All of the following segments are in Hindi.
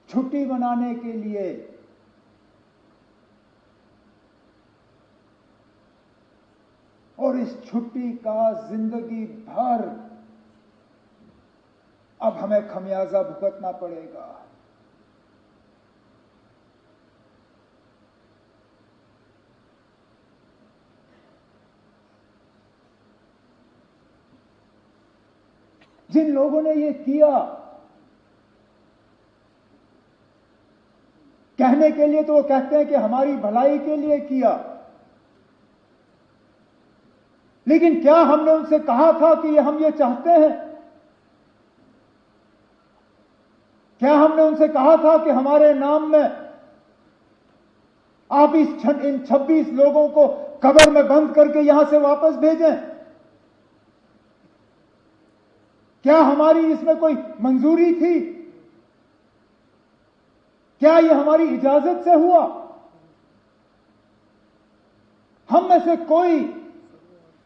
छुट्टी मनाने के लिए और इस छुट्टी का जिंदगी भर अब हमें खमियाजा भुगतना पड़ेगा। जिन लोगों ने ये किया, कहने के लिए तो वो कहते हैं कि हमारी भलाई के लिए किया, लेकिन क्या हमने उनसे कहा था कि हम ये चाहते हैं? क्या हमने उनसे कहा था कि हमारे नाम में आप इन 26 लोगों को कब्र में बंद करके यहां से वापस भेजें? क्या हमारी इसमें कोई मंजूरी थी? क्या यह हमारी इजाजत से हुआ? हम में से कोई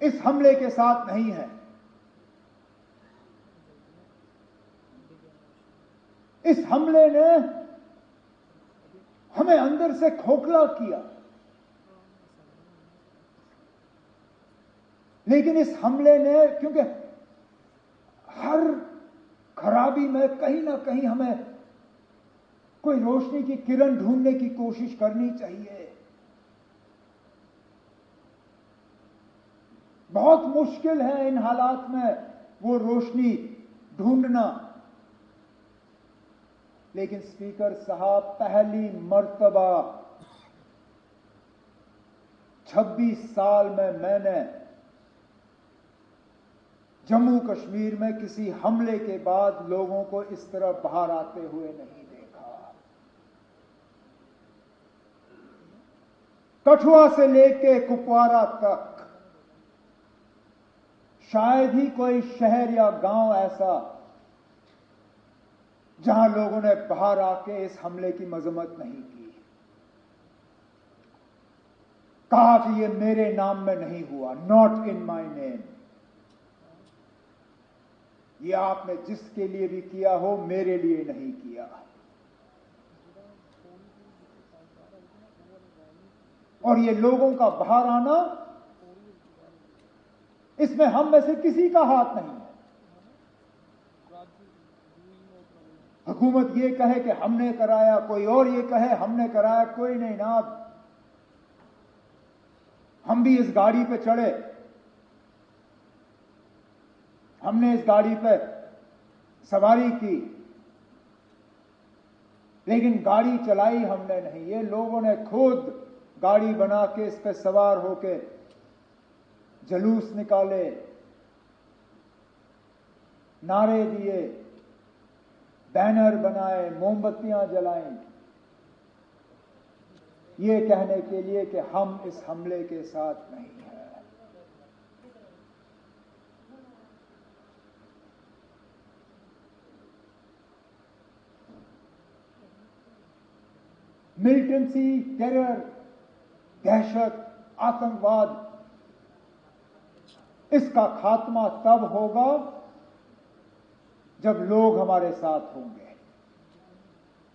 इस हमले के साथ नहीं है। इस हमले ने हमें अंदर से खोखला किया, लेकिन इस हमले ने, क्योंकि हर खराबी में कहीं ना कहीं हमें कोई रोशनी की किरण ढूंढने की कोशिश करनी चाहिए। बहुत मुश्किल है इन हालात में वो रोशनी ढूंढना, लेकिन स्पीकर साहब, पहली मर्तबा 26 साल में मैंने जम्मू कश्मीर में किसी हमले के बाद लोगों को इस तरह बाहर आते हुए नहीं देखा। कठुआ से लेके कुपवारा तक शायद ही कोई शहर या गांव ऐसा जहां लोगों ने बाहर आके इस हमले की मजम्मत नहीं की, कहा कि ये मेरे नाम में नहीं हुआ, नॉट इन माय नेम। ये आपने जिसके लिए भी किया हो, मेरे लिए नहीं किया। और ये लोगों का बाहर आना, इसमें हम में से किसी का हाथ नहीं है। हुकूमत ये कहे कि हमने कराया, कोई और ये कहे हमने कराया, कोई नहीं ना। हम भी इस गाड़ी पे चढ़े, हमने इस गाड़ी पे सवारी की, लेकिन गाड़ी चलाई हमने नहीं। ये लोगों ने खुद गाड़ी बना के इस पे सवार होके जुलूस निकाले, नारे दिए, बैनर बनाए, मोमबत्तियां जलाई, ये कहने के लिए कि हम इस हमले के साथ नहीं हैं। मिलिटेंसी, टेरर, दहशत, आतंकवाद, इसका खात्मा तब होगा जब लोग हमारे साथ होंगे।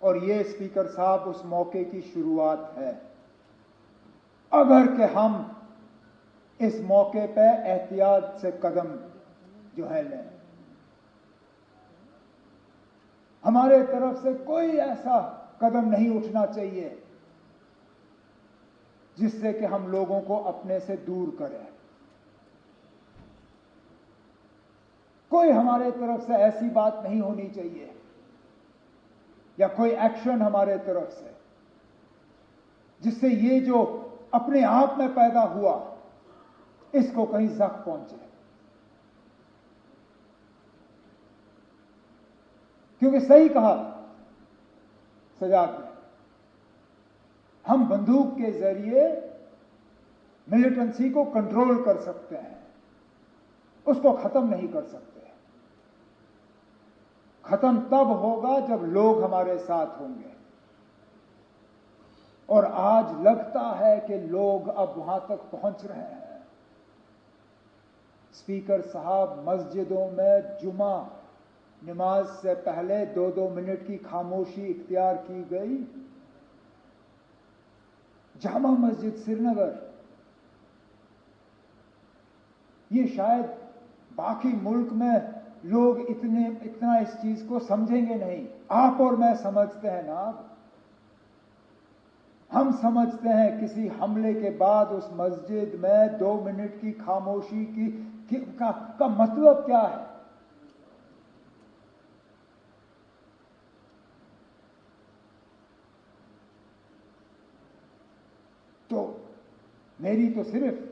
और ये स्पीकर साहब उस मौके की शुरुआत है। अगर कि हम इस मौके पे एहतियात से कदम जो है लें, हमारे तरफ से कोई ऐसा कदम नहीं उठना चाहिए जिससे कि हम लोगों को अपने से दूर करें। कोई हमारे तरफ से ऐसी बात नहीं होनी चाहिए या कोई एक्शन हमारे तरफ से जिससे ये जो अपने आप में पैदा हुआ इसको कहीं जख्म पहुंचे। क्योंकि सही कहा सजाद ने, हम बंदूक के जरिए मिलिटेंसी को कंट्रोल कर सकते हैं, उसको खत्म नहीं कर सकते। खत्म तब होगा जब लोग हमारे साथ होंगे। और आज लगता है कि लोग अब वहां तक पहुंच रहे हैं। स्पीकर साहब, मस्जिदों में जुमा नमाज से पहले 2-2 मिनट की खामोशी इख्तियार की गई। जामा मस्जिद श्रीनगर, ये शायद बाकी मुल्क में लोग इतना इस चीज को समझेंगे नहीं। आप और मैं समझते हैं ना। हम समझते हैं किसी हमले के बाद उस मस्जिद में 2 मिनट की खामोशी का मतलब क्या है। तो मेरी तो सिर्फ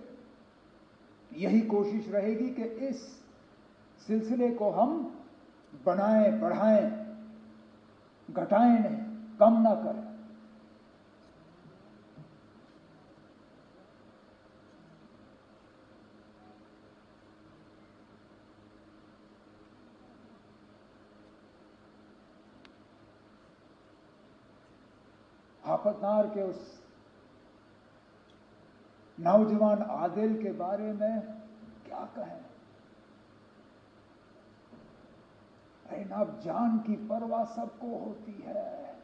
यही कोशिश रहेगी कि इस सिलसिले को हम बनाएं, बढ़ाएं, घटाएं नहीं, कम ना करें। आफतनार के उस नौजवान आदिल के बारे में क्या कहें। अब जान की परवाह सबको होती है,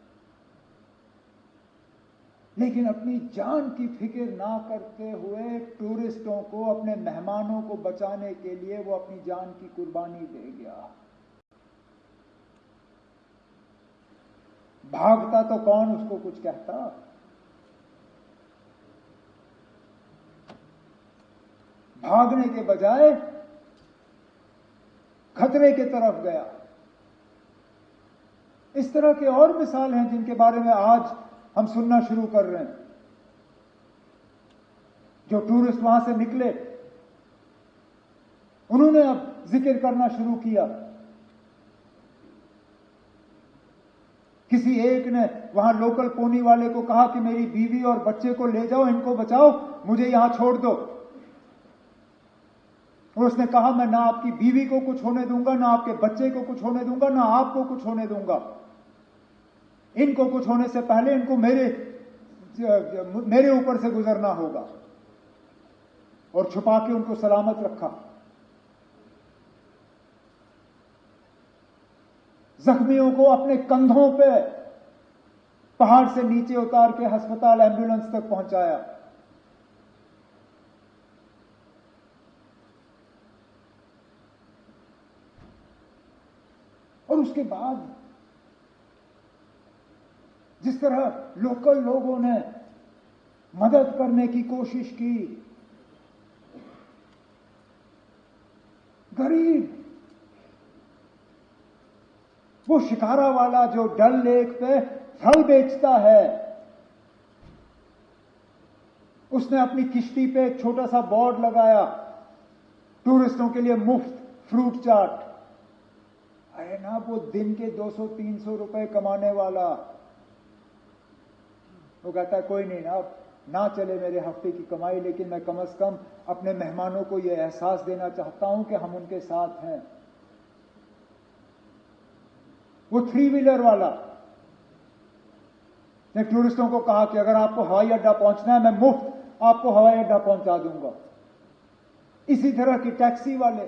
लेकिन अपनी जान की फिक्र ना करते हुए टूरिस्टों को, अपने मेहमानों को बचाने के लिए वो अपनी जान की कुर्बानी दे गया। भागता तो कौन उसको कुछ कहता। भागने के बजाय खतरे की तरफ गया। इस तरह के और मिसाल हैं जिनके बारे में आज हम सुनना शुरू कर रहे हैं। जो टूरिस्ट वहां से निकले, उन्होंने अब जिक्र करना शुरू किया। किसी एक ने वहां लोकल पोनी वाले को कहा कि मेरी बीवी और बच्चे को ले जाओ, इनको बचाओ, मुझे यहां छोड़ दो। और उसने कहा मैं ना आपकी बीवी को कुछ होने दूंगा, ना आपके बच्चे को कुछ होने दूंगा, ना आपको कुछ होने दूंगा। इनको कुछ होने से पहले इनको मेरे ऊपर से गुजरना होगा। और छुपा के उनको सलामत रखा। जख्मियों को अपने कंधों पे पहाड़ से नीचे उतार के अस्पताल, एम्बुलेंस तक पहुंचाया। और उसके बाद जिस तरह लोकल लोगों ने मदद करने की कोशिश की, गरीब वो शिकारा वाला जो डल लेक पे फल बेचता है, उसने अपनी किश्ती पे एक छोटा सा बोर्ड लगाया, टूरिस्टों के लिए मुफ्त फ्रूट चाट। अरे ना, वो दिन के 200-300 रुपए कमाने वाला, वो कहता है कोई नहीं ना चले मेरे हफ्ते की कमाई, लेकिन मैं कम से कम अपने मेहमानों को यह एहसास देना चाहता हूं कि हम उनके साथ हैं। वो 3 व्हीलर वाला ने टूरिस्टों को कहा कि अगर आपको हवाई अड्डा पहुंचना है, मैं मुफ्त आपको हवाई अड्डा पहुंचा दूंगा। इसी तरह की टैक्सी वाले,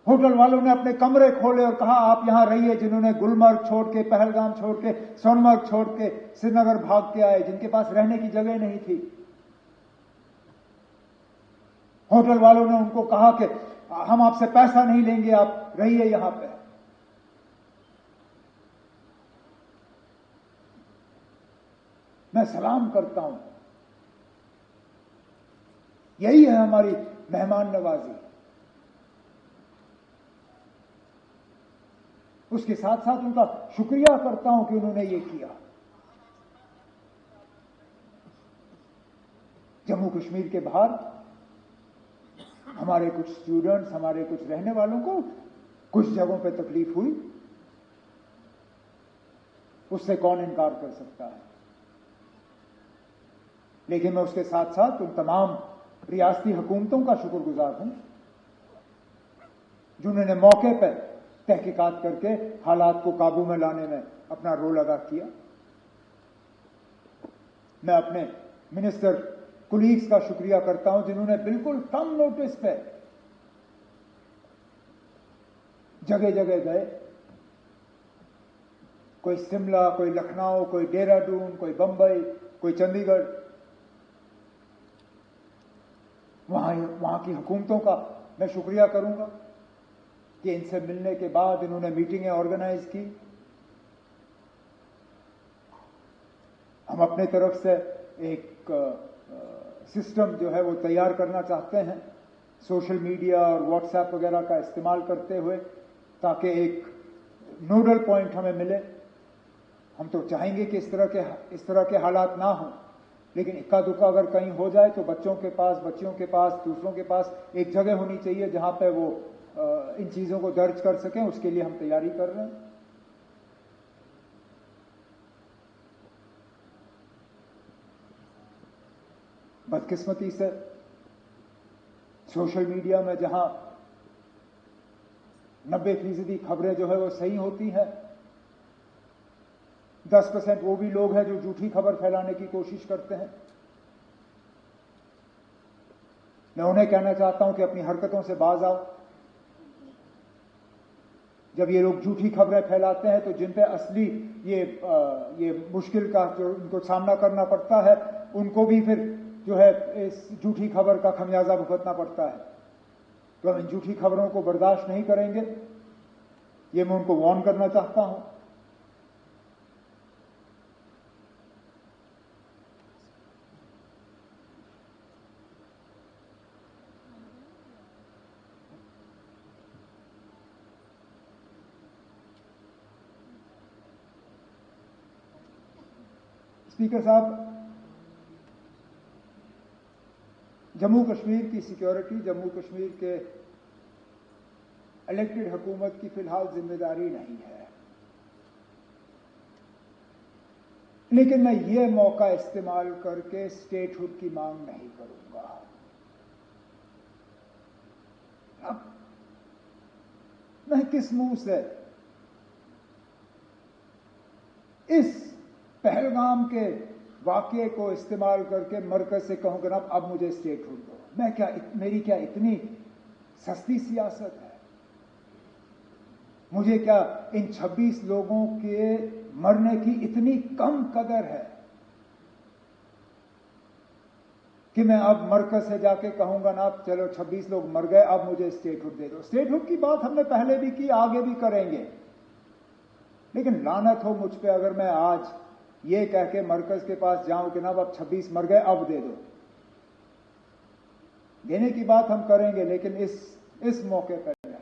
होटल वालों ने अपने कमरे खोले और कहा आप यहां रहिए। जिन्होंने गुलमर्ग छोड़ के, पहलगाम छोड़ के, सोनमर्ग छोड़ के श्रीनगर भाग के आए, जिनके पास रहने की जगह नहीं थी, होटल वालों ने उनको कहा कि हम आपसे पैसा नहीं लेंगे, आप रहिए यहां पे। मैं सलाम करता हूं। यही है हमारी मेहमान नवाजी। उसके साथ साथ उनका शुक्रिया करता हूं कि उन्होंने ये किया। जम्मू कश्मीर के बाहर हमारे कुछ स्टूडेंट्स, हमारे कुछ रहने वालों को कुछ जगहों पे तकलीफ हुई, उससे कौन इनकार कर सकता है। लेकिन मैं उसके साथ साथ उन तमाम रियासती हुकूमतों का शुक्रगुजार हूं जिन्होंने मौके पर तहकीकात करके हालात को काबू में लाने में अपना रोल अदा किया। मैं अपने मिनिस्टर कुलीग्स का शुक्रिया करता हूं जिन्होंने बिल्कुल कम नोटिस पे जगह जगह गए, कोई शिमला, कोई लखनऊ, कोई देहरादून, कोई बंबई, कोई चंडीगढ़। वहां की हुकूमतों का मैं शुक्रिया करूंगा कि इनसे मिलने के बाद इन्होंने मीटिंगें ऑर्गेनाइज की। हम अपने तरफ से एक सिस्टम जो है वो तैयार करना चाहते हैं, सोशल मीडिया और व्हाट्सएप वगैरह का इस्तेमाल करते हुए, ताकि एक नोडल पॉइंट हमें मिले। हम तो चाहेंगे कि इस तरह के हालात ना हो, लेकिन इक्का दुक्का अगर कहीं हो जाए तो बच्चों के पास, बच्चियों के पास, दूसरों के पास एक जगह होनी चाहिए जहां पे वो इन चीजों को दर्ज कर सकें। उसके लिए हम तैयारी कर रहे हैं। बदकिस्मती से सोशल मीडिया में जहां 90% खबरें जो है वो सही होती हैं, 10% वो भी लोग हैं जो झूठी खबर फैलाने की कोशिश करते हैं। मैं उन्हें कहना चाहता हूं कि अपनी हरकतों से बाज आओ। जब ये लोग झूठी खबरें फैलाते हैं तो जिन पे असली ये मुश्किल का जो उनको सामना करना पड़ता है, उनको भी फिर जो है इस झूठी खबर का खमियाजा भुगतना पड़ता है। तो हम इन झूठी खबरों को बर्दाश्त नहीं करेंगे, ये मैं उनको वार्न करना चाहता हूं। स्पीकर साहब, जम्मू कश्मीर की सिक्योरिटी जम्मू कश्मीर के इलेक्टेड हुकूमत की फिलहाल जिम्मेदारी नहीं है, लेकिन मैं ये मौका इस्तेमाल करके स्टेटहुड की मांग नहीं करूंगा। अब मैं किस मुंह से इस पहलगाम के वाकये को इस्तेमाल करके मरकज से कहूंगा ना अब मुझे स्टेटहुड दो। मेरी क्या इतनी सस्ती सियासत है? मुझे क्या इन 26 लोगों के मरने की इतनी कम कदर है कि मैं अब मरकज से जाके कहूंगा ना अब चलो 26 लोग मर गए, अब मुझे स्टेटहुड दे दो। स्टेटहुड की बात हमने पहले भी की, आगे भी करेंगे, लेकिन लानत हो मुझ पे अगर मैं आज ये कह के मरकज के पास जाऊं कि ना अब 26 मर गए, अब दे दो। देने की बात हम करेंगे, लेकिन इस मौके पर नहीं।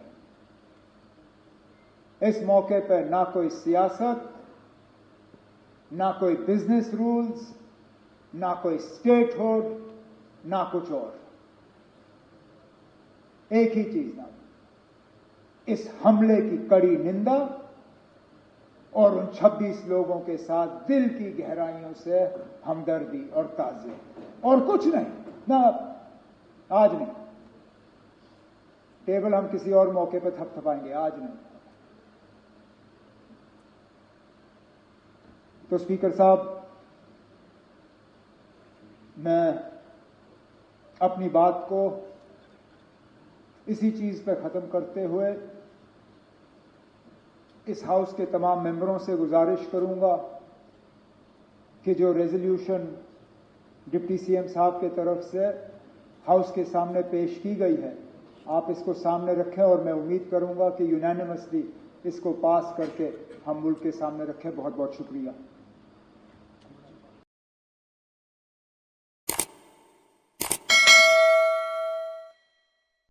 इस मौके पर ना कोई सियासत, ना कोई बिजनेस रूल्स, ना कोई स्टेटहुड, ना कुछ और। एक ही चीज ना, इस हमले की कड़ी निंदा और उन 26 लोगों के साथ दिल की गहराइयों से हमदर्दी और ताज़ियत, और कुछ नहीं। ना आज नहीं, टेबल हम किसी और मौके पर थपथपाएंगे, आज नहीं। तो स्पीकर साहब, मैं अपनी बात को इसी चीज पर खत्म करते हुए इस हाउस के तमाम मेंबरों से गुजारिश करूंगा कि जो रेजोल्यूशन डिप्टी सीएम साहब के तरफ से हाउस के सामने पेश की गई है, आप इसको सामने रखें, और मैं उम्मीद करूंगा कि यूनानिमसली इसको पास करके हम मुल्क के सामने रखें। बहुत बहुत शुक्रिया।